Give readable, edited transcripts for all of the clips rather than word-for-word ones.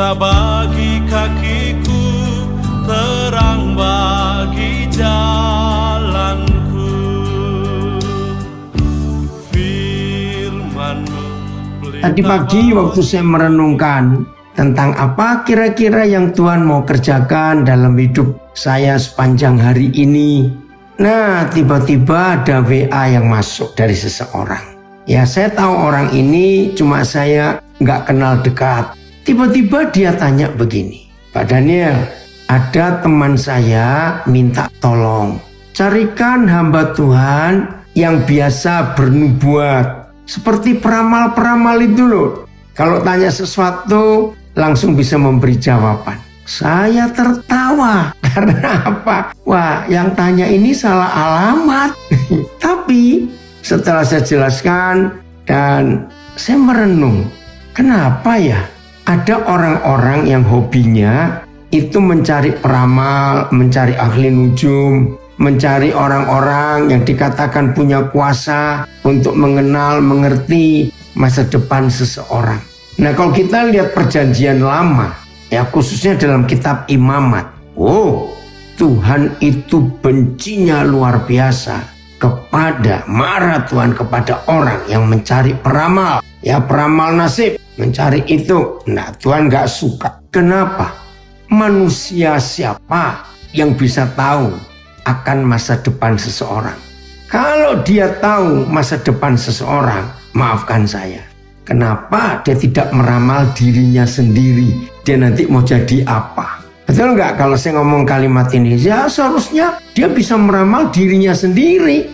Pelita bagi kakiku, terang bagi jalanku. Firman-Mu pelita. Tadi pagi waktu saya merenungkan tentang apa kira-kira yang Tuhan mau kerjakan dalam hidup saya sepanjang hari ini. Nah, tiba-tiba ada WA yang masuk dari seseorang. Ya, saya tahu orang ini, cuma saya nggak kenal dekat. Tiba-tiba dia tanya begini, Pak Daniel, ada teman saya minta tolong. Carikan hamba Tuhan yang biasa bernubuat. Seperti peramal-peramal itu loh. Kalau tanya sesuatu, langsung bisa memberi jawaban. Saya tertawa. Karena apa? Wah, yang tanya ini salah alamat. Tapi setelah saya jelaskan dan saya merenung, kenapa ya ada orang-orang yang hobinya itu mencari peramal, mencari ahli nujum, mencari orang-orang yang dikatakan punya kuasa untuk mengenal, mengerti masa depan seseorang. Nah, kalau kita lihat perjanjian lama, ya khususnya dalam kitab Imamat, Tuhan itu bencinya luar biasa kepada, marah Tuhan kepada orang yang mencari peramal, ya peramal nasib, mencari itu. Nah, Tuhan gak suka. Kenapa? Manusia siapa yang bisa tahu akan masa depan seseorang? Kalau dia tahu masa depan seseorang, maafkan saya, kenapa dia tidak meramal dirinya sendiri? Dia nanti mau jadi apa? Betul nggak kalau saya ngomong kalimat ini? Ya seharusnya dia bisa meramal dirinya sendiri.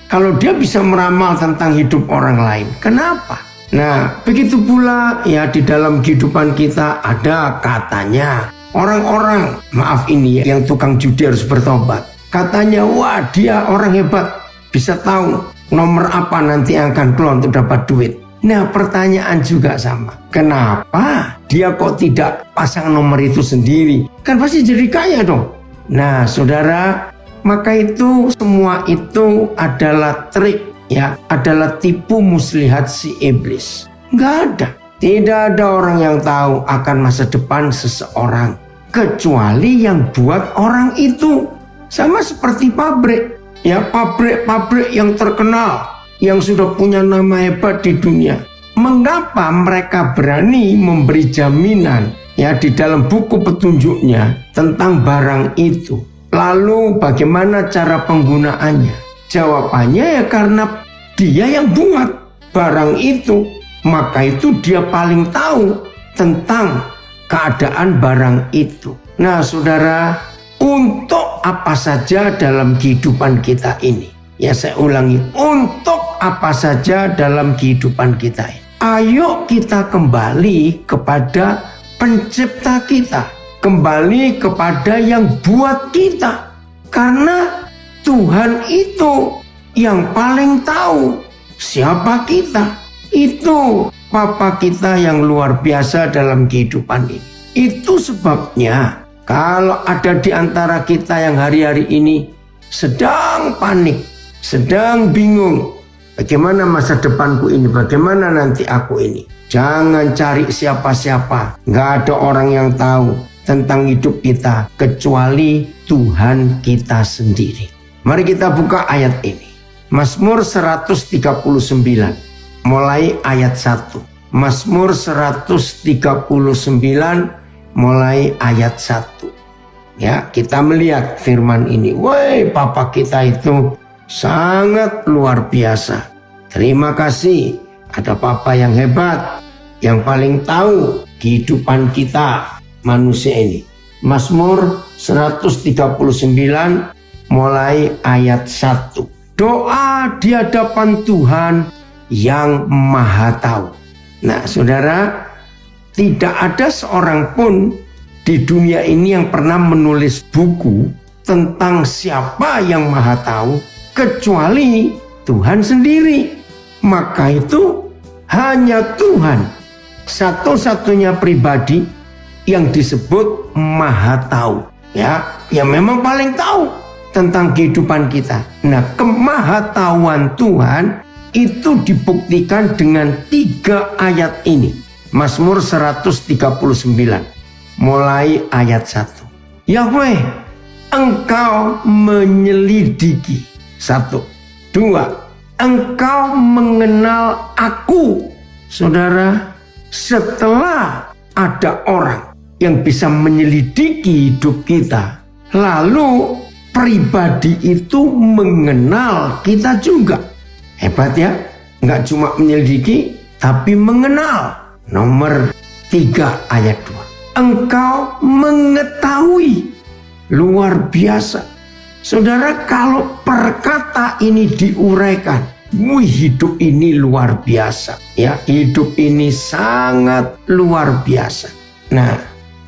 Kalau dia bisa meramal tentang hidup orang lain, kenapa? Nah, begitu pula ya di dalam kehidupan kita ada katanya orang-orang, maaf ini yang tukang judi harus bertobat. Katanya, wah dia orang hebat, bisa tahu nomor apa nanti yang akan keluar untuk dapat duit. Nah, pertanyaan juga sama. Kenapa dia kok tidak pasang nomor itu sendiri? Kan pasti jadi kaya dong. Nah, saudara, maka itu semua itu adalah trik, ya, adalah tipu muslihat si iblis. Nggak ada. Tidak ada orang yang tahu akan masa depan seseorang kecuali yang buat orang itu. Sama seperti pabrik, ya, pabrik-pabrik yang terkenal, yang sudah punya nama hebat di dunia. Mengapa mereka berani memberi jaminan ya di dalam buku petunjuknya tentang barang itu? Lalu bagaimana cara penggunaannya? Jawabannya ya karena dia yang buat barang itu, maka itu dia paling tahu tentang keadaan barang itu. Nah, saudara, untuk apa saja dalam kehidupan kita ini? Ya, saya ulangi, untuk apa saja dalam kehidupan kita ini? Ayo kita kembali kepada pencipta kita, kembali kepada yang buat kita, karena Tuhan itu yang paling tahu siapa kita. Itu Papa kita yang luar biasa dalam kehidupan ini. Itu sebabnya kalau ada di antara kita yang hari-hari ini sedang panik, sedang bingung, bagaimana masa depanku ini, bagaimana nanti aku ini, jangan cari siapa-siapa. Nggak ada orang yang tahu tentang hidup kita kecuali Tuhan kita sendiri. Mari kita buka ayat ini. Mazmur 139 mulai ayat 1. Mazmur 139 mulai ayat 1. Ya, kita melihat firman ini. Woi, Papa kita itu sangat luar biasa. Terima kasih ada Papa yang hebat, yang paling tahu kehidupan kita manusia ini. Mazmur 139 mulai ayat 1. Doa di hadapan Tuhan yang Maha Tahu. Nah, saudara, tidak ada seorang pun di dunia ini yang pernah menulis buku tentang siapa yang Maha Tahu kecuali Tuhan sendiri. Maka itu hanya Tuhan satu-satunya pribadi yang disebut Maha Tahu. Ya, yang memang paling tahu tentang kehidupan kita. Nah, kemahatauan Tuhan itu dibuktikan dengan 3 ayat ini. Mazmur 139. mulai ayat 1. Yahweh, Engkau menyelidiki. 1. 2. Engkau mengenal aku. Saudara, setelah ada orang yang bisa menyelidiki hidup kita, lalu pribadi itu mengenal kita juga. Hebat ya, nggak cuma menyelidiki, tapi mengenal. Nomor 3 ayat 2. Engkau mengetahui. Luar biasa. Saudara, kalau perkata ini diuraikan, hidup ini luar biasa. Ya, hidup ini sangat luar biasa. Nah,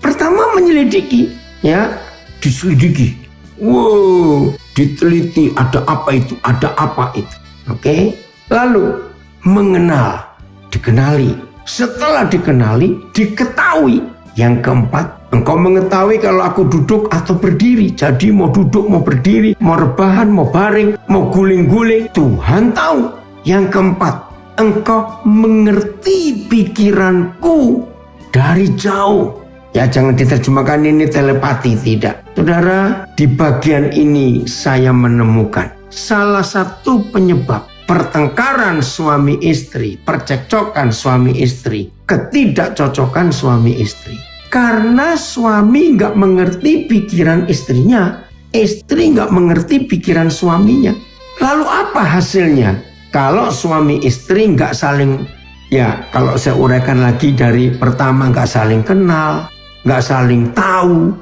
pertama menyelidiki, ya, diselidiki. Wow, diteliti ada apa itu, ada apa itu. Oke. Lalu mengenal, dikenali. Setelah dikenali, diketahui. Yang keempat, engkau mengetahui kalau aku duduk atau berdiri. Jadi mau duduk, mau berdiri, mau rebahan, mau baring, mau guling-guling, Tuhan tahu. Yang keempat, engkau mengerti pikiranku dari jauh. Ya, jangan diterjemahkan ini telepati, tidak. Saudara, di bagian ini saya menemukan salah satu penyebab pertengkaran suami istri, percekcokan suami istri, ketidakcocokan suami istri. Karena suami nggak mengerti pikiran istrinya, istri nggak mengerti pikiran suaminya. Lalu apa hasilnya? Kalau suami istri nggak saling, ya kalau saya uraikan lagi dari pertama, nggak saling kenal, nggak saling tahu,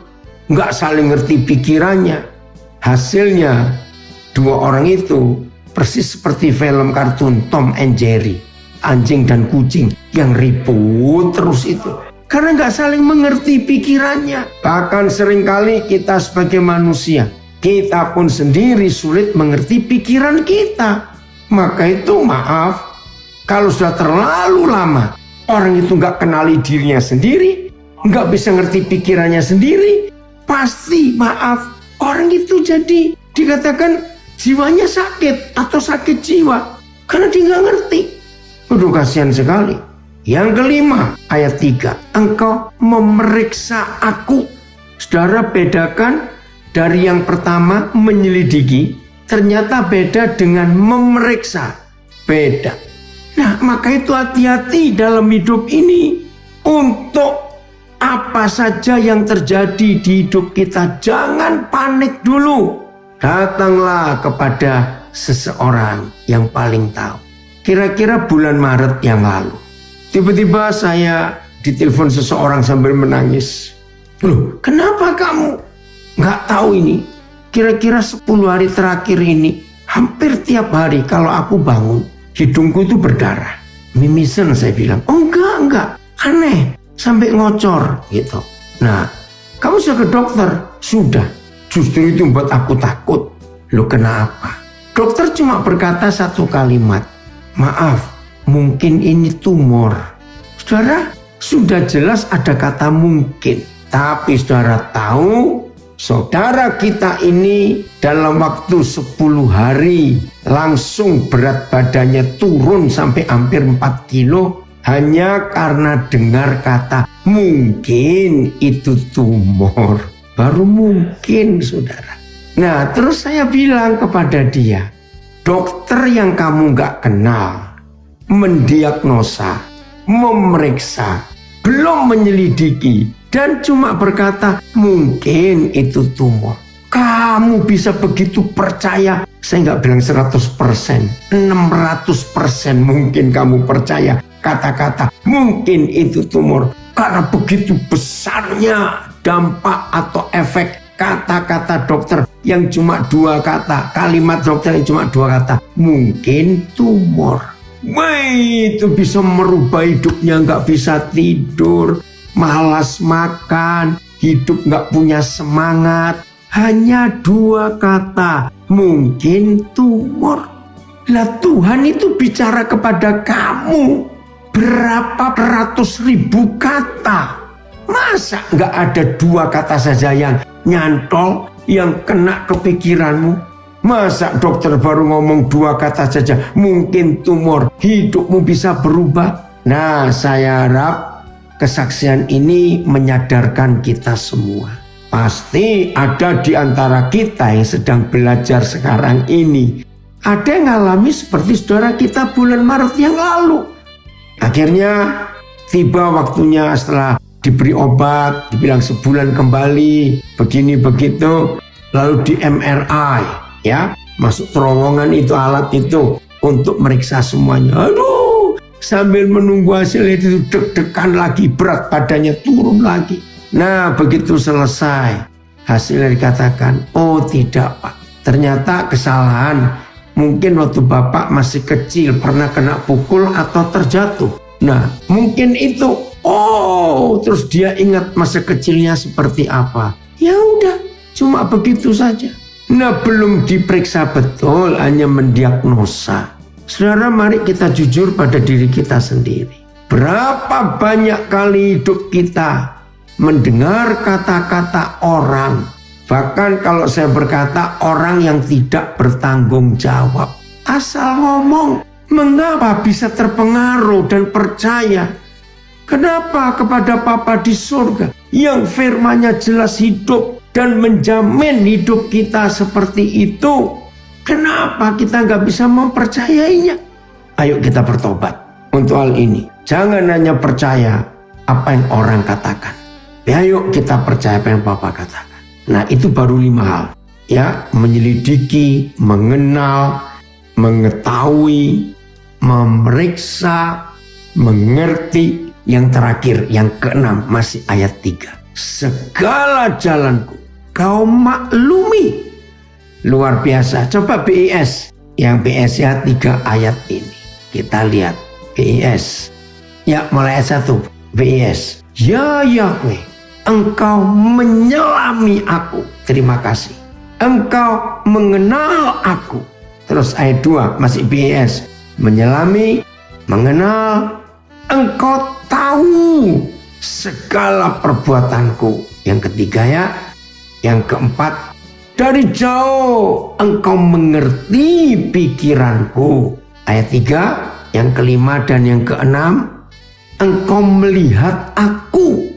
nggak saling ngerti pikirannya. Hasilnya dua orang itu persis seperti film kartun Tom and Jerry, anjing dan kucing yang ribut terus itu. Karena nggak saling mengerti pikirannya. Bahkan seringkali kita sebagai manusia, kita pun sendiri sulit mengerti pikiran kita. Maka itu maaf, kalau sudah terlalu lama orang itu nggak kenali dirinya sendiri, nggak bisa ngerti pikirannya sendiri, pasti maaf, orang itu jadi dikatakan jiwanya sakit atau sakit jiwa karena dia nggak ngerti. Aduh, kasihan sekali. Yang kelima, ayat 3. Engkau memeriksa aku. Saudara, bedakan dari yang pertama menyelidiki, ternyata beda dengan memeriksa. Beda. Nah, maka itu hati-hati dalam hidup ini. Untuk apa saja yang terjadi di hidup kita, jangan panik dulu. Datanglah kepada seseorang yang paling tahu. Kira-kira bulan Maret yang lalu, tiba-tiba saya ditelepon seseorang sambil menangis. Loh, kenapa kamu nggak tahu ini? Kira-kira 10 hari terakhir ini, hampir tiap hari kalau aku bangun, hidungku itu berdarah. Mimisen, saya bilang. Oh enggak, aneh, sampai ngocor gitu. Nah, kamu sudah ke dokter? Sudah. Justru itu membuat aku takut. Loh, kenapa? Dokter cuma berkata satu kalimat, maaf, mungkin ini tumor. Saudara, sudah jelas ada kata mungkin. Tapi saudara tahu, saudara kita ini dalam waktu 10 hari langsung berat badannya turun sampai hampir 4 kilo. Hanya karena dengar kata mungkin itu tumor. Baru mungkin, saudara. Nah, terus saya bilang kepada dia, dokter yang kamu gak kenal, mendiagnosa, memeriksa, belum menyelidiki, dan cuma berkata mungkin itu tumor. Kamu bisa begitu percaya? Saya gak bilang 100%, 600% mungkin kamu percaya kata-kata mungkin itu tumor. Karena begitu besarnya dampak atau efek kata-kata dokter yang cuma 2 kata, kalimat dokter yang cuma 2 kata, mungkin tumor. Wah, itu bisa merubah hidupnya, nggak bisa tidur, malas makan, hidup nggak punya semangat. Hanya 2 kata, mungkin tumor. Lah, Tuhan itu bicara kepada kamu berapa ratus ribu kata. Masa nggak ada 2 kata saja yang nyantol, yang kena kepikiranmu? Masa dokter baru ngomong 2 kata saja, mungkin tumor, hidupmu bisa berubah? Nah, saya harap kesaksian ini menyadarkan kita semua. Pasti ada di antara kita yang sedang belajar sekarang ini. Ada yang ngalami seperti saudara kita bulan Maret yang lalu. Akhirnya tiba waktunya setelah diberi obat, dibilang sebulan kembali, begini begitu, lalu di MRI, ya, masuk terowongan itu alat itu untuk meriksa semuanya. Aduh, sambil menunggu hasilnya itu deg-degan lagi, berat badannya turun lagi. Nah, begitu selesai, hasilnya dikatakan, oh tidak Pak, ternyata kesalahan. Mungkin waktu Bapak masih kecil pernah kena pukul atau terjatuh. Nah, mungkin itu. Oh, terus dia ingat masa kecilnya seperti apa. Ya udah, cuma begitu saja. Nah, belum diperiksa betul, hanya mendiagnosa. Saudara, mari kita jujur pada diri kita sendiri. Berapa banyak kali hidup kita mendengar kata-kata orang, bahkan kalau saya berkata orang yang tidak bertanggung jawab, asal ngomong. Mengapa bisa terpengaruh dan percaya? Kenapa kepada Bapa di surga yang firman-Nya jelas hidup dan menjamin hidup kita seperti itu, kenapa kita nggak bisa mempercayainya? Ayo kita bertobat untuk hal ini. Jangan hanya percaya apa yang orang katakan. Ayo kita percaya apa yang Bapa katakan. Nah, itu baru 5 hal. Ya, menyelidiki, mengenal, mengetahui, memeriksa, mengerti. Yang terakhir, yang ke-6, masih ayat 3. Segala jalanku kau maklumi. Luar biasa. Coba BIS. Yang BIS ya 3 ayat ini. Kita lihat BIS. Ya, mulai ayat 1. BIS. Ya Yahweh, Engkau menyelami aku. Terima kasih. Engkau mengenal aku. Terus ayat 2 masih BIS. Menyelami, mengenal, Engkau tahu segala perbuatanku. Yang ketiga ya. Yang keempat, dari jauh Engkau mengerti pikiranku. Ayat 3. Yang kelima dan yang keenam, Engkau melihat aku,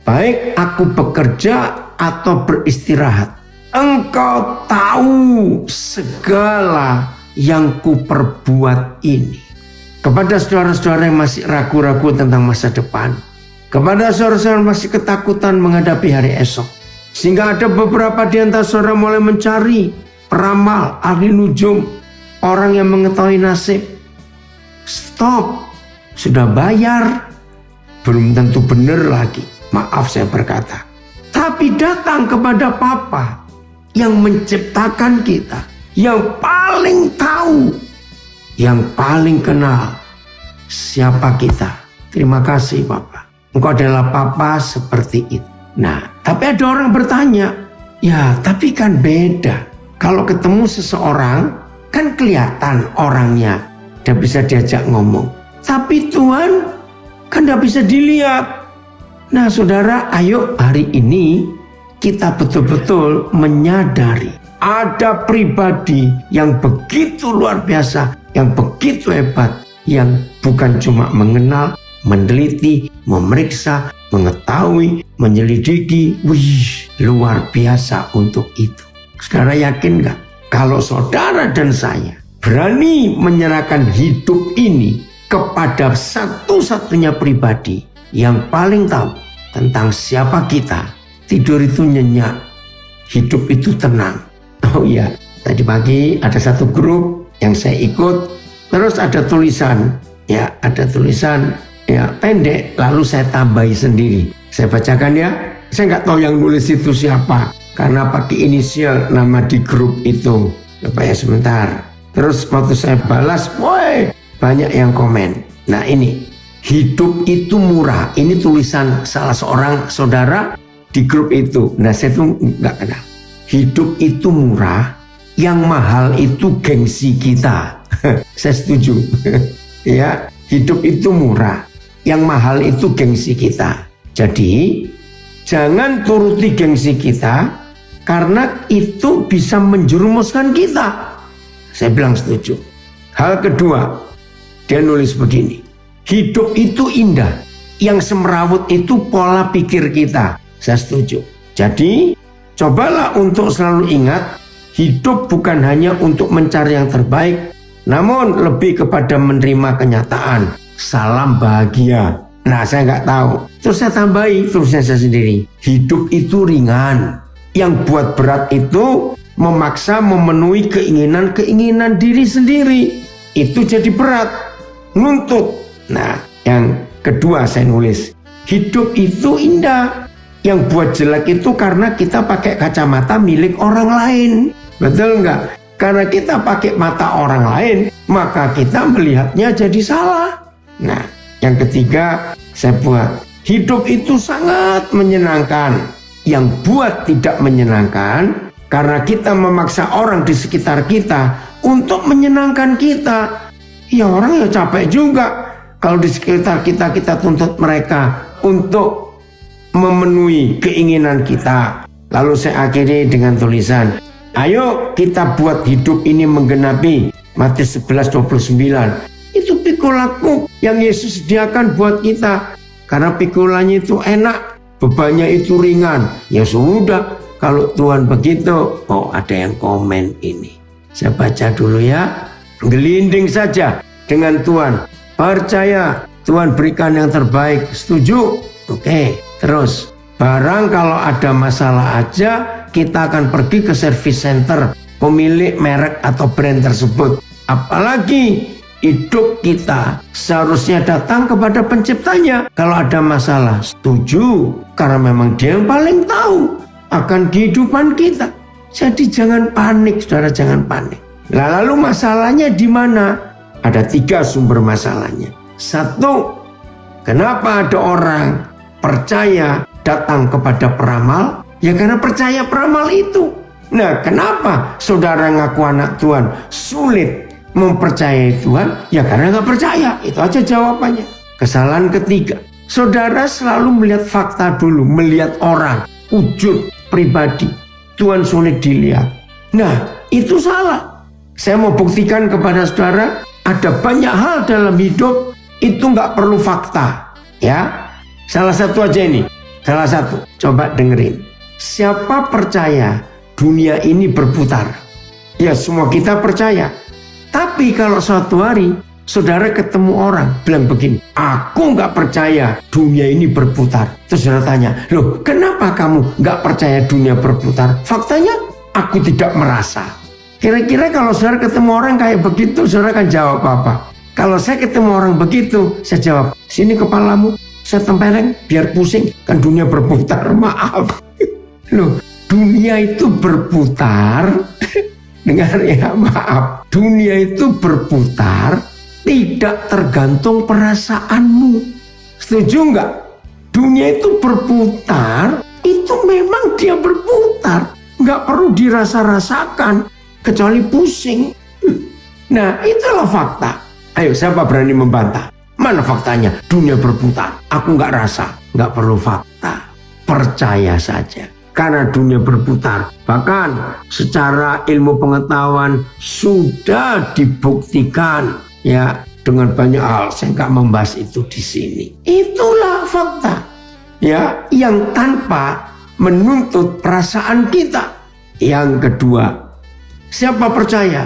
baik aku bekerja atau beristirahat. Engkau tahu segala yang kuperbuat ini. Kepada saudara-saudara yang masih ragu-ragu tentang masa depan, kepada saudara-saudara yang masih ketakutan menghadapi hari esok, sehingga ada beberapa di antara saudara mulai mencari peramal, ahli nujum, orang yang mengetahui nasib. Stop, sudah bayar, belum tentu benar lagi. Maaf saya berkata. Tapi datang kepada Bapa yang menciptakan kita, yang paling tahu, yang paling kenal siapa kita. Terima kasih Bapa. Engkau adalah Bapa seperti itu. Nah, tapi ada orang bertanya, ya tapi kan beda. Kalau ketemu seseorang, kan kelihatan orangnya, dan bisa diajak ngomong. Tapi Tuhan kan tidak bisa dilihat. Nah saudara, ayo hari ini kita betul-betul menyadari ada pribadi yang begitu luar biasa, yang begitu hebat, yang bukan cuma mengenal, meneliti, memeriksa, mengetahui, menyelidiki. Wih, luar biasa untuk itu. Saudara yakin gak? Kalau saudara dan saya berani menyerahkan hidup ini kepada satu-satunya pribadi yang paling tahu tentang siapa kita, tidur itu nyenyak, hidup itu tenang. Oh iya, tadi pagi ada satu grup yang saya ikut, terus ada tulisan, ya ada tulisan ya pendek, lalu saya tambahi sendiri. Saya bacakan ya, saya nggak tahu yang nulis itu siapa, karena pakai inisial nama di grup itu. Coba ya sebentar. Terus waktu saya balas, woi, banyak yang komen. Nah ini, hidup itu murah. Ini tulisan salah seorang saudara di grup itu. Nah saya tuh nggak kenal. Hidup itu murah, yang mahal itu gengsi kita. Saya setuju. Ya, hidup itu murah, yang mahal itu gengsi kita. Jadi jangan turuti gengsi kita, karena itu bisa menjerumuskan kita. Saya bilang setuju. Hal kedua, dia nulis begini. Hidup itu indah, yang semrawut itu pola pikir kita. Saya setuju. Jadi cobalah untuk selalu ingat, hidup bukan hanya untuk mencari yang terbaik, namun lebih kepada menerima kenyataan. Salam bahagia. Nah, saya nggak tahu. Terus saya tambahi tulisnya saya sendiri. Hidup itu ringan. Yang buat berat itu memaksa memenuhi keinginan diri sendiri. Itu jadi berat. Nuntut. Nah, yang kedua saya nulis. Hidup itu indah. Yang buat jelek itu karena kita pakai kacamata milik orang lain. Betul nggak? Karena kita pakai mata orang lain, maka kita melihatnya jadi salah. Nah, yang ketiga saya buat. Hidup itu sangat menyenangkan. Yang buat tidak menyenangkan karena kita memaksa orang di sekitar kita untuk menyenangkan kita. Ya orang ya capek juga. Kalau di sekitar kita tuntut mereka untuk memenuhi keinginan kita. Lalu saya akhiri dengan tulisan, ayo kita buat hidup ini menggenapi Matius 11:29. Itu pikul laku yang Yesus sediakan buat kita. Karena pikulanya itu enak, bebannya itu ringan. Ya sudah, kalau Tuhan begitu. Oh, ada yang komen ini. Saya baca dulu ya. Gelinding saja dengan Tuhan. Percaya Tuhan berikan yang terbaik. Setuju? Oke. Terus, barang kalau ada masalah aja, kita akan pergi ke service center pemilik merek atau brand tersebut. Apalagi hidup kita seharusnya datang kepada penciptanya. Kalau ada masalah, setuju. Karena memang dia yang paling tahu akan kehidupan kita. Jadi jangan panik, saudara, jangan panik. Nah, lalu masalahnya di mana? Ada 3 sumber masalahnya. 1, kenapa ada orang percaya datang kepada peramal? Ya karena percaya peramal itu. Nah, kenapa saudara ngaku anak Tuhan sulit mempercayai Tuhan? Ya karena nggak percaya. Itu aja jawabannya. Kesalahan ketiga, saudara selalu melihat fakta dulu, melihat orang, wujud pribadi. Tuhan sulit dilihat. Nah, itu salah. Saya mau buktikan kepada saudara, ada banyak hal dalam hidup itu nggak perlu fakta. Ya, salah satu aja ini. Salah satu, coba dengerin. Siapa percaya dunia ini berputar? Ya semua kita percaya. Tapi kalau suatu hari saudara ketemu orang bilang begini, aku nggak percaya dunia ini berputar. Terus saudara tanya, loh kenapa kamu nggak percaya dunia berputar? Faktanya aku tidak merasa. Kira-kira kalau saudara ketemu orang kayak begitu, saudara akan jawab apa? Kalau saya ketemu orang begitu, saya jawab, sini kepalamu, saya tempeleng biar pusing, kan dunia berputar. Maaf. Loh, dunia itu berputar. Dengar ya, maaf. Dunia itu berputar tidak tergantung perasaanmu. Setuju nggak? Dunia itu berputar, itu memang dia berputar. Nggak perlu dirasa-rasakan, kecuali pusing. Nah, itulah fakta. Ayo, siapa berani membantah? Mana faktanya? Dunia berputar. Aku nggak rasa. Nggak perlu fakta. Percaya saja. Karena dunia berputar. Bahkan secara ilmu pengetahuan sudah dibuktikan. Ya, dengan banyak hal. Saya nggak membahas itu di sini. Itulah fakta. Ya, yang tanpa menuntut perasaan kita. Yang kedua, siapa percaya?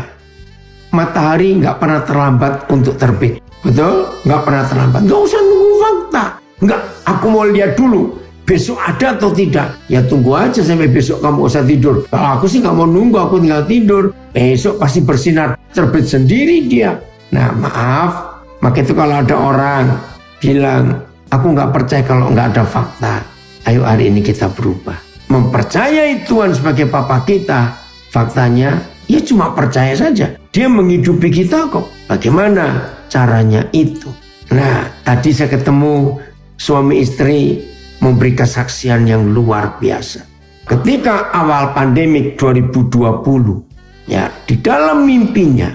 Matahari nggak pernah terlambat untuk terbit. Betul? Nggak pernah terlambat. Nggak usah nunggu fakta. Nggak, aku mau lihat dulu. Besok ada atau tidak? Ya tunggu aja sampai besok kamu usah tidur. Kalau aku sih nggak mau nunggu, aku tinggal tidur. Besok pasti bersinar, terbit sendiri dia. Nah maaf, maka itu kalau ada orang bilang, aku nggak percaya kalau nggak ada fakta. Ayo hari ini kita berubah. Mempercayai Tuhan sebagai Papa kita. Faktanya, ya cuma percaya saja. Dia menghidupi kita kok. Bagaimana caranya itu? Nah, tadi saya ketemu suami istri memberi kesaksian yang luar biasa. Ketika awal pandemik 2020, ya di dalam mimpinya,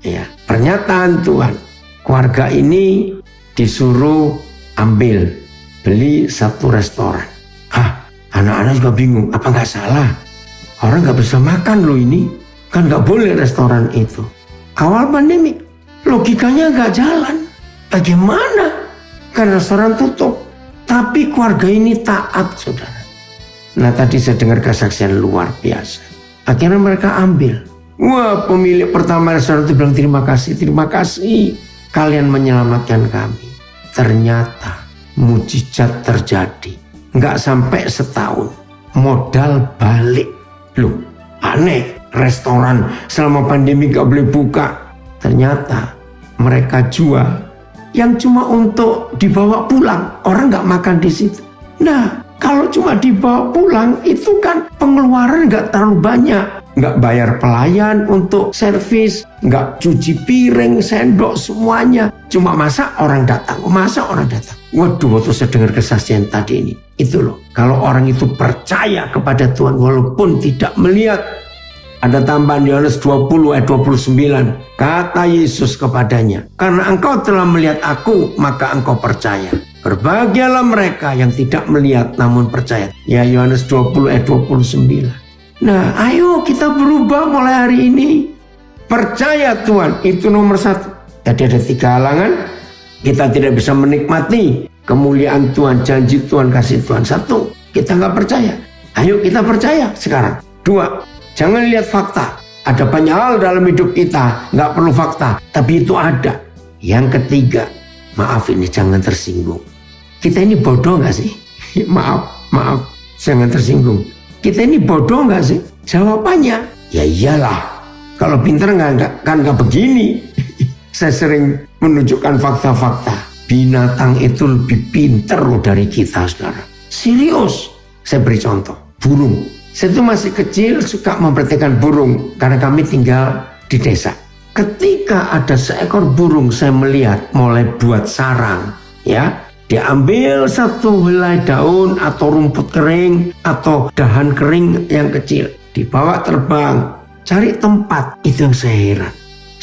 ya pernyataan Tuhan, keluarga ini disuruh beli satu restoran. Anak-anak juga bingung, apa nggak salah? Orang nggak bisa makan loh ini. Kan nggak boleh restoran itu. Awal pandemi, logikanya nggak jalan. Bagaimana? Kan restoran tutup. Tapi keluarga ini taat, saudara. Nah, tadi saya dengar kesaksian luar biasa. Akhirnya mereka ambil. Wah, pemilik pertama restoran itu bilang, terima kasih kalian menyelamatkan kami. Ternyata mujizat terjadi. Nggak sampai setahun, modal balik. Loh, aneh, restoran selama pandemi nggak boleh buka. Ternyata mereka jual yang cuma untuk dibawa pulang. Orang nggak makan di situ. Nah, kalau cuma dibawa pulang itu kan pengeluaran nggak terlalu banyak. Nggak bayar pelayan untuk servis, nggak cuci piring, sendok, semuanya. Cuma masak orang datang, masak orang datang. Waduh, waktu saya dengar kesaksian tadi ini. Itu loh, kalau orang itu percaya kepada Tuhan walaupun tidak melihat. Ada tambahan Yohanes 20 ayat 29. Kata Yesus kepadanya, karena engkau telah melihat aku, maka engkau percaya. Berbahagialah mereka yang tidak melihat namun percaya. Ya, Yohanes 20 ayat 29. Nah, ayo kita berubah mulai hari ini. Percaya Tuhan, itu nomor 1. Jadi ada 3 halangan. Kita tidak bisa menikmati kemuliaan Tuhan, janji Tuhan, kasih Tuhan. 1, kita nggak percaya. Ayo kita percaya sekarang. 2, jangan lihat fakta. Ada banyak hal dalam hidup kita, nggak perlu fakta, tapi itu ada. Yang 3, maaf ini jangan tersinggung. Kita ini bodoh nggak sih? Maaf, jangan tersinggung. Kita ini bodoh nggak sih? Jawabannya, ya iyalah. Kalau pinter nggak begini. Saya sering menunjukkan fakta-fakta. Binatang itu lebih pinter loh dari kita, saudara. Serius. Saya beri contoh, burung. Saya tuh masih kecil suka memperhatikan burung karena kami tinggal di desa. Ketika ada seekor burung saya melihat mulai buat sarang, ya. Dia ambil satu helai daun atau rumput kering atau dahan kering yang kecil. Dibawa terbang, cari tempat. Itu yang saya heran.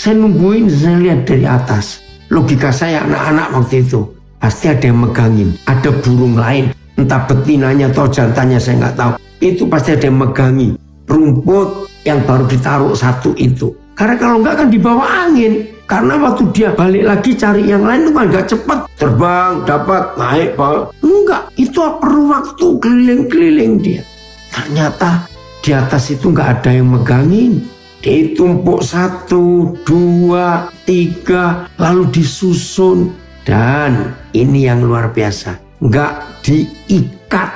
Saya nungguin, saya lihat dari atas. Logika saya anak-anak waktu itu. Pasti ada yang megangin. Ada burung lain. Entah betinanya atau jantannya saya nggak tahu. Itu pasti ada yang megangi. Rumput yang baru ditaruh satu itu. Karena kalau nggak kan dibawa angin. Karena waktu dia balik lagi cari yang lain itu kan gak cepat. Terbang, dapat, naik, bawa. Enggak, itu perlu waktu keliling-keliling dia. Ternyata di atas itu gak ada yang megangin. Ditumpuk 1, 2, 3, lalu disusun. Dan ini yang luar biasa, gak diikat.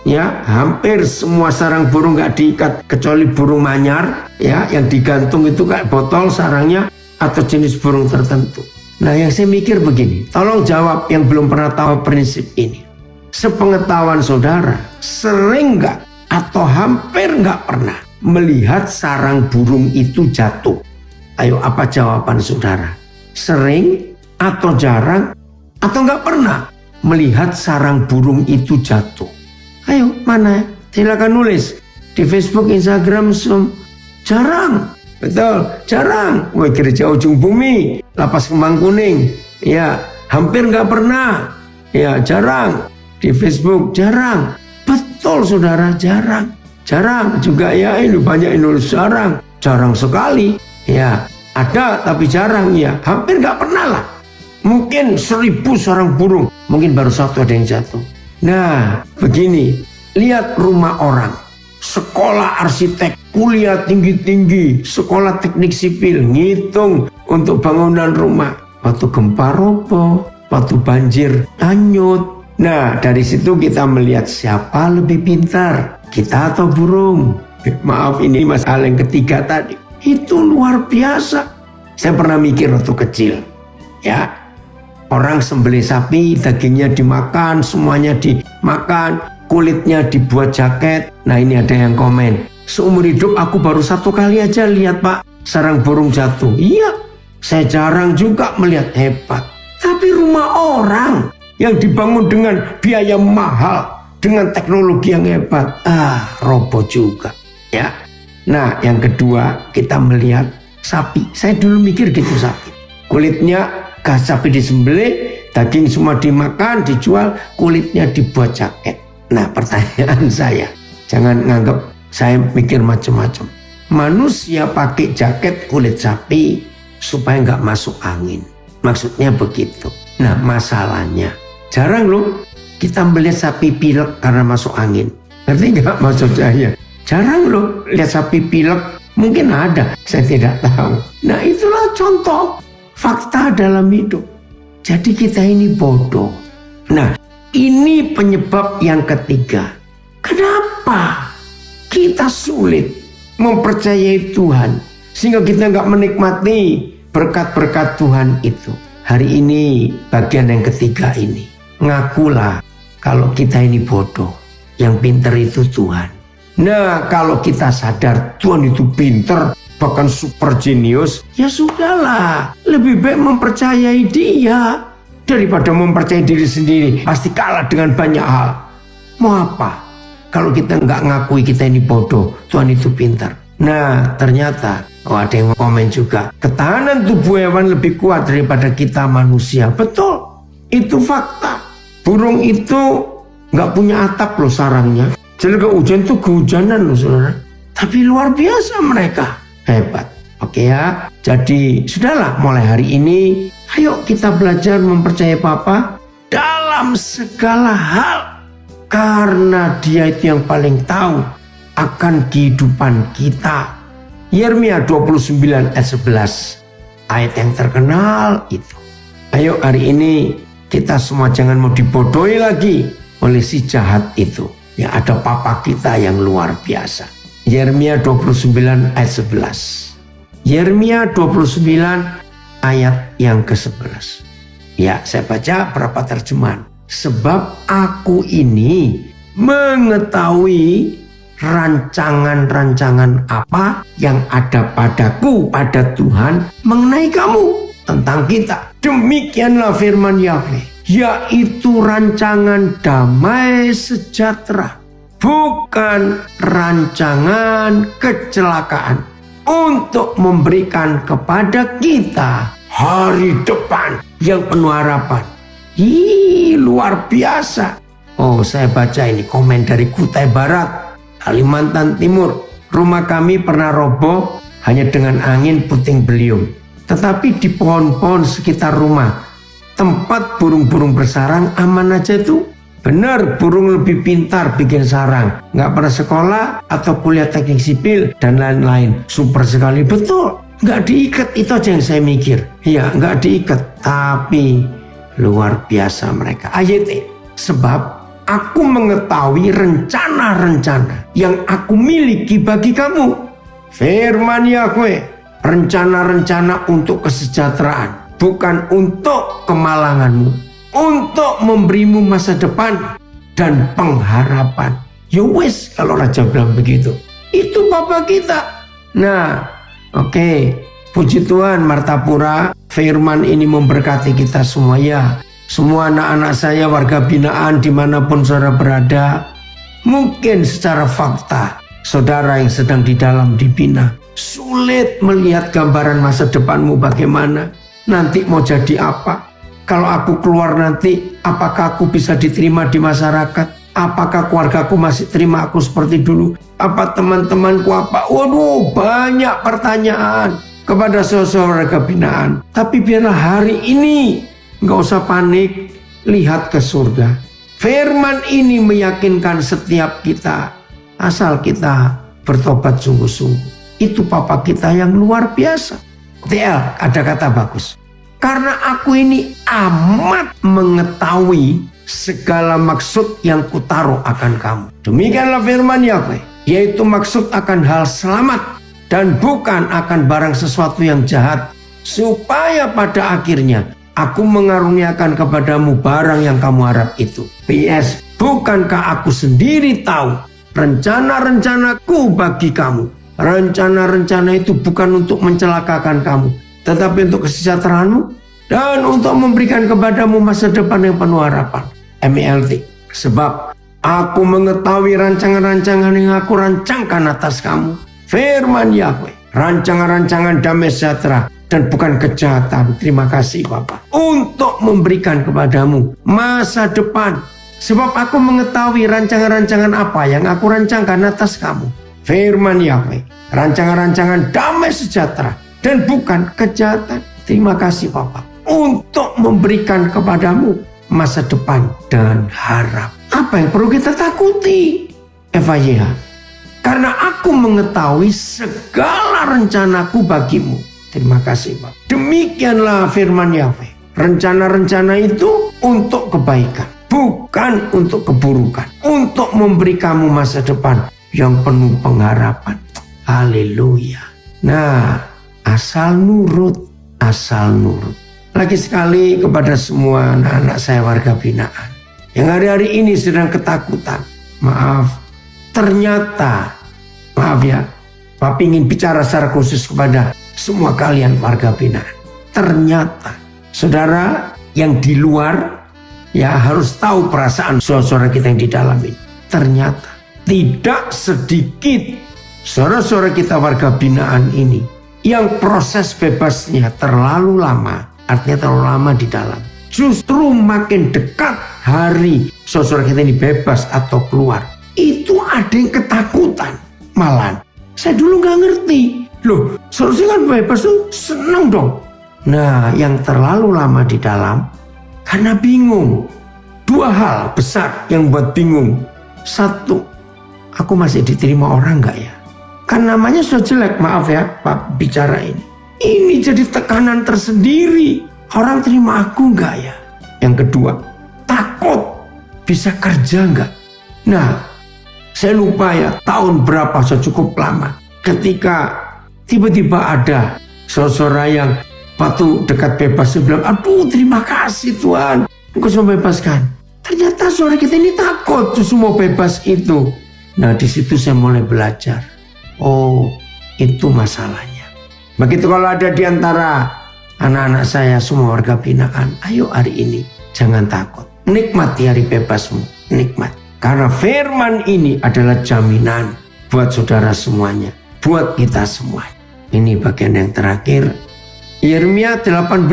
Ya, hampir semua sarang burung gak diikat. Kecuali burung manyar, ya, yang digantung itu kayak botol sarangnya. Atau jenis burung tertentu. Nah, yang saya mikir begini, tolong jawab yang belum pernah tahu prinsip ini. Sepengetahuan saudara, sering nggak atau hampir nggak pernah melihat sarang burung itu jatuh? Ayo, apa jawaban saudara? Sering atau jarang atau nggak pernah melihat sarang burung itu jatuh? Ayo, mana? Silakan nulis di Facebook, Instagram, Zoom. Jarang. Betul, jarang. Wah, Gereja Ujung Bumi, Lapas Kembang Kuning, ya hampir nggak pernah. Ya jarang. Di Facebook jarang. Betul saudara, jarang. Jarang juga ya, ini banyak Indonesia jarang sekali. Ya ada tapi jarang ya, hampir nggak pernah lah. Mungkin 1000 sarang burung, mungkin baru 1 ada yang jatuh. Nah begini, lihat rumah orang. Sekolah arsitek, kuliah tinggi-tinggi, sekolah teknik sipil, ngitung untuk bangunan rumah. Waktu gempa roboh, waktu banjir hanyut. Nah, dari situ kita melihat siapa lebih pintar, kita atau burung. Maaf, ini masalah yang ketiga tadi. Itu luar biasa. Saya pernah mikir waktu kecil, ya. Orang sembelih sapi, dagingnya dimakan, semuanya dimakan. Kulitnya dibuat jaket. Nah, ini ada yang komen, seumur hidup aku baru 1 kali aja lihat Pak sarang burung jatuh. Iya, saya jarang juga melihat, hebat. Tapi rumah orang yang dibangun dengan biaya mahal, dengan teknologi yang hebat, roboh juga ya. Nah, yang kedua kita melihat sapi. Saya dulu mikir gitu, sapi kulitnya sapi disembelih, daging semua dimakan, dijual, kulitnya dibuat jaket. Nah, pertanyaan saya, jangan nganggap saya mikir macam-macam. Manusia pakai jaket kulit sapi supaya nggak masuk angin. Maksudnya begitu. Nah, masalahnya jarang loh kita melihat sapi pilek karena masuk angin. Ngerti nggak maksud saya? Jarang loh lihat sapi pilek. Mungkin ada, saya tidak tahu. Nah itulah contoh fakta dalam hidup. Jadi kita ini bodoh. Nah ini penyebab yang ketiga. Kenapa kita sulit mempercayai Tuhan sehingga kita nggak menikmati berkat-berkat Tuhan itu. Hari ini bagian yang ketiga ini. Ngakulah kalau kita ini bodoh. Yang pintar itu Tuhan. Nah kalau kita sadar Tuhan itu pintar, bahkan super jenius, ya sudahlah. Lebih baik mempercayai Dia daripada mempercayai diri sendiri. Pasti kalah dengan banyak hal. Mau apa? Kalau kita nggak ngakui kita ini bodoh, Tuhan itu pintar. Nah ternyata ada yang komen juga, ketahanan tubuh hewan lebih kuat daripada kita manusia. Betul, itu fakta. Burung itu nggak punya atap loh sarangnya. Jadi kalau hujan tuh kehujanan loh saudara. Tapi luar biasa mereka, hebat. Oke ya, jadi sudahlah mulai hari ini, ayo kita belajar mempercayai Bapa dalam segala hal. Karena Dia itu yang paling tahu akan kehidupan kita. Yeremia 29 ayat 11. Ayat yang terkenal itu. Ayo hari ini kita semua jangan mau dibodohi lagi oleh si jahat itu. Ya ada Papa kita yang luar biasa. Yeremia 29 ayat 11. Yeremia 29 ayat yang ke-11. Ya saya baca berapa terjemahan. Sebab aku ini mengetahui rancangan-rancangan apa yang ada padaku, pada Tuhan mengenai kamu, tentang kita. Demikianlah firman Yahweh, yaitu rancangan damai sejahtera, bukan rancangan kecelakaan, untuk memberikan kepada kita hari depan yang penuh harapan. Luar biasa. Oh saya baca ini komen dari Kutai Barat, Kalimantan Timur. Rumah kami pernah roboh hanya dengan angin puting beliung. Tetapi di pohon-pohon sekitar rumah, tempat burung-burung bersarang aman aja tuh. Benar, burung lebih pintar bikin sarang. Nggak pernah sekolah atau kuliah teknik sipil dan lain-lain. Super sekali, betul. Nggak diikat, itu aja yang saya mikir. Ya nggak diikat, tapi luar biasa mereka. Ayat sebab aku mengetahui rencana-rencana yang aku miliki bagi kamu. Firman Yahweh, rencana-rencana untuk kesejahteraan, bukan untuk kemalanganmu, untuk memberimu masa depan dan pengharapan. Ya wes, kalau Raja bilang begitu, itu Bapa kita. Nah, oke. Puji Tuhan Martapura, firman ini memberkati kita semua ya. Semua anak-anak saya warga binaan dimanapun saudara berada. Mungkin secara fakta saudara yang sedang di dalam dibina sulit melihat gambaran masa depanmu bagaimana. Nanti mau jadi apa? Kalau aku keluar nanti, apakah aku bisa diterima di masyarakat? Apakah keluargaku masih terima aku seperti dulu? Apa teman-temanku apa? Waduh, banyak pertanyaan kepada saudara binaan. Tapi biarlah hari ini nggak usah panik, lihat ke surga. Firman ini meyakinkan setiap kita, asal kita bertobat sungguh-sungguh. Itu Papa kita yang luar biasa. TL ada kata bagus. Karena aku ini amat mengetahui segala maksud yang kutaruh akan kamu. Demikianlah firman Yahweh, yaitu maksud akan hal selamat dan bukan akan barang sesuatu yang jahat, supaya pada akhirnya aku mengaruniakan kepadamu barang yang kamu harap itu. PS, bukankah aku sendiri tahu rencana-rencanaku bagi kamu? Rencana-rencana itu bukan untuk mencelakakan kamu, tetapi untuk kesejahteraanmu dan untuk memberikan kepadamu masa depan yang penuh harapan. MELT, sebab aku mengetahui rancangan-rancangan yang aku rancangkan atas kamu. Firman Yahweh, rancangan-rancangan damai sejahtera dan bukan kejahatan. Terima kasih Bapa, untuk memberikan kepadamu masa depan. Sebab aku mengetahui rancangan-rancangan apa yang aku rancangkan atas kamu. Firman Yahweh, rancangan-rancangan damai sejahtera dan bukan kejahatan. Terima kasih Bapa, untuk memberikan kepadamu masa depan dan harap. Apa yang perlu kita takuti? FYH. Karena aku mengetahui segala rencanaku bagimu. Terima kasih Pak. Demikianlah firman Yahweh. Rencana-rencana itu untuk kebaikan, bukan untuk keburukan. Untuk memberi kamu masa depan yang penuh pengharapan. Haleluya. Nah, asal nurut. Lagi sekali kepada semua anak-anak saya warga binaan yang hari-hari ini sedang ketakutan. Maaf ya, Pak ingin bicara secara khusus kepada semua kalian warga binaan. Ternyata saudara yang di luar ya harus tahu perasaan saudara kita yang di dalam ini. Ternyata tidak sedikit saudara-saudara kita warga binaan ini yang proses bebasnya terlalu lama, artinya terlalu lama di dalam. Justru makin dekat hari saudara kita ini bebas atau keluar, itu ada yang ketakutan. Malahan saya dulu gak ngerti, loh seharusnya kan bebas tuh seneng dong. Nah, yang terlalu lama di dalam karena bingung. Dua hal besar yang buat bingung. Satu, aku masih diterima orang gak ya? Kan namanya sudah jelek, maaf ya Pak bicara ini. Ini jadi tekanan tersendiri. Orang terima aku gak ya? Yang kedua, takut bisa kerja gak? Nah, saya lupa ya tahun berapa, sudah cukup lama. Ketika tiba-tiba ada saudara yang waktu dekat bebas, dia bilang, aduh terima kasih Tuhan, Engkau sudah bebaskan. Ternyata saudara kita ini takut justru mau bebas itu. Nah di situ saya mulai belajar. Oh itu masalahnya. Begitu kalau ada di antara anak-anak saya semua warga binaan, ayo hari ini jangan takut. Nikmati hari bebasmu, nikmat. Karena firman ini adalah jaminan buat saudara semuanya, buat kita semua. Ini bagian yang terakhir. Yeremia 18.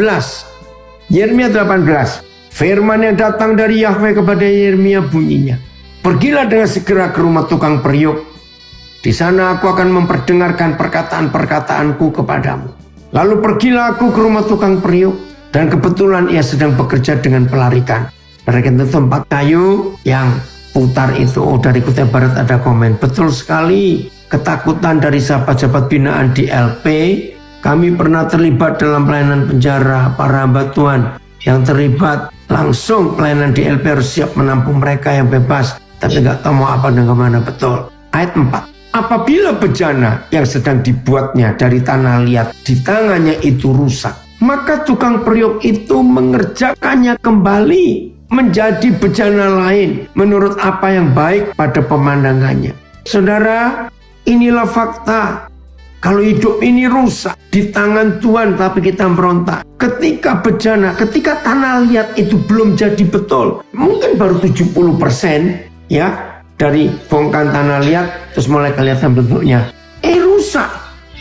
Firman yang datang dari Yahweh kepada Yeremia bunyinya, pergilah dengan segera ke rumah tukang periuk. Di sana aku akan memperdengarkan perkataan-perkataanku kepadamu. Lalu pergilah aku ke rumah tukang periuk, dan kebetulan ia sedang bekerja dengan pelarikan. Pelarikan itu tempat kayu yang putar itu. Oh, dari Kutai Barat ada komen. Betul sekali. Ketakutan dari sahabat-sahabat binaan di LP. Kami pernah terlibat dalam pelayanan penjara. Para hamba Tuhan yang terlibat langsung pelayanan di LP harus siap menampung mereka yang bebas. Tapi gak tahu mau apa dan kemana. Betul. Ayat 4. Apabila bejana yang sedang dibuatnya dari tanah liat di tangannya itu rusak, maka tukang periuk itu mengerjakannya kembali menjadi bejana lain menurut apa yang baik pada pemandangannya. Saudara, inilah fakta. Kalau hidup ini rusak di tangan Tuhan tapi kita berontak. Ketika bejana, ketika tanah liat itu belum jadi betul, mungkin baru 70% ya dari bongkahan tanah liat terus mulai kelihatan bentuknya. Rusak.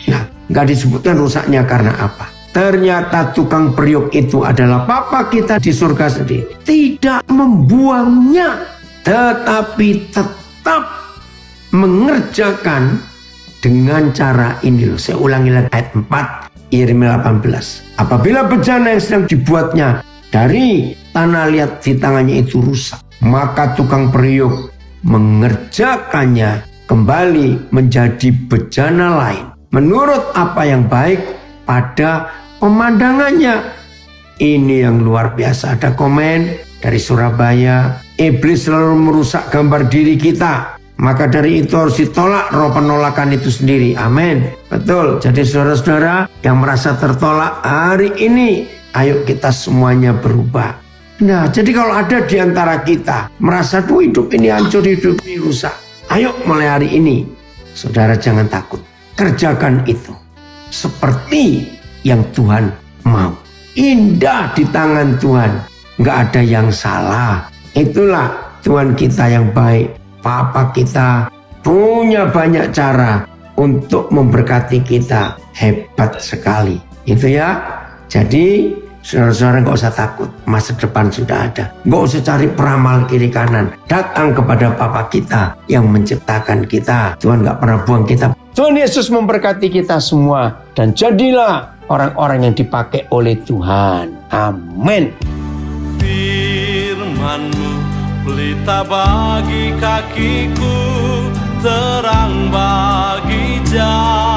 Nah, nggak disebutkan rusaknya karena apa. Ternyata tukang periuk itu adalah Bapa kita di surga sendiri. Tidak membuangnya, tetapi tetap mengerjakan dengan cara ini loh. Saya ulangi lagi ayat 4 Yeremia 18. Apabila bejana yang sedang dibuatnya dari tanah liat di tangannya itu rusak, maka tukang periuk mengerjakannya kembali menjadi bejana lain menurut apa yang baik pada pemandangannya. Ini yang luar biasa. Ada komen dari Surabaya, iblis selalu merusak gambar diri kita, maka dari itu harus ditolak roh penolakan itu sendiri. Amin. Betul. Jadi saudara-saudara yang merasa tertolak hari ini, ayo kita semuanya berubah. Nah, jadi kalau ada di antara kita merasa tuh hidup ini hancur, hidup ini rusak, ayo mulai hari ini saudara jangan takut, kerjakan itu seperti yang Tuhan mau. Indah di tangan Tuhan, nggak ada yang salah. Itulah Tuhan kita yang baik. Papa kita punya banyak cara untuk memberkati kita, hebat sekali. Itu ya. Jadi saudara-saudara nggak usah takut, masa depan sudah ada. Nggak usah cari peramal kiri kanan. Datang kepada Papa kita yang menciptakan kita. Tuhan nggak pernah buang kita. Tuhan Yesus memberkati kita semua dan jadilah orang-orang yang dipakai oleh Tuhan. Amin. firman-Mu, pelita bagi kakiku, terang bagi jalan.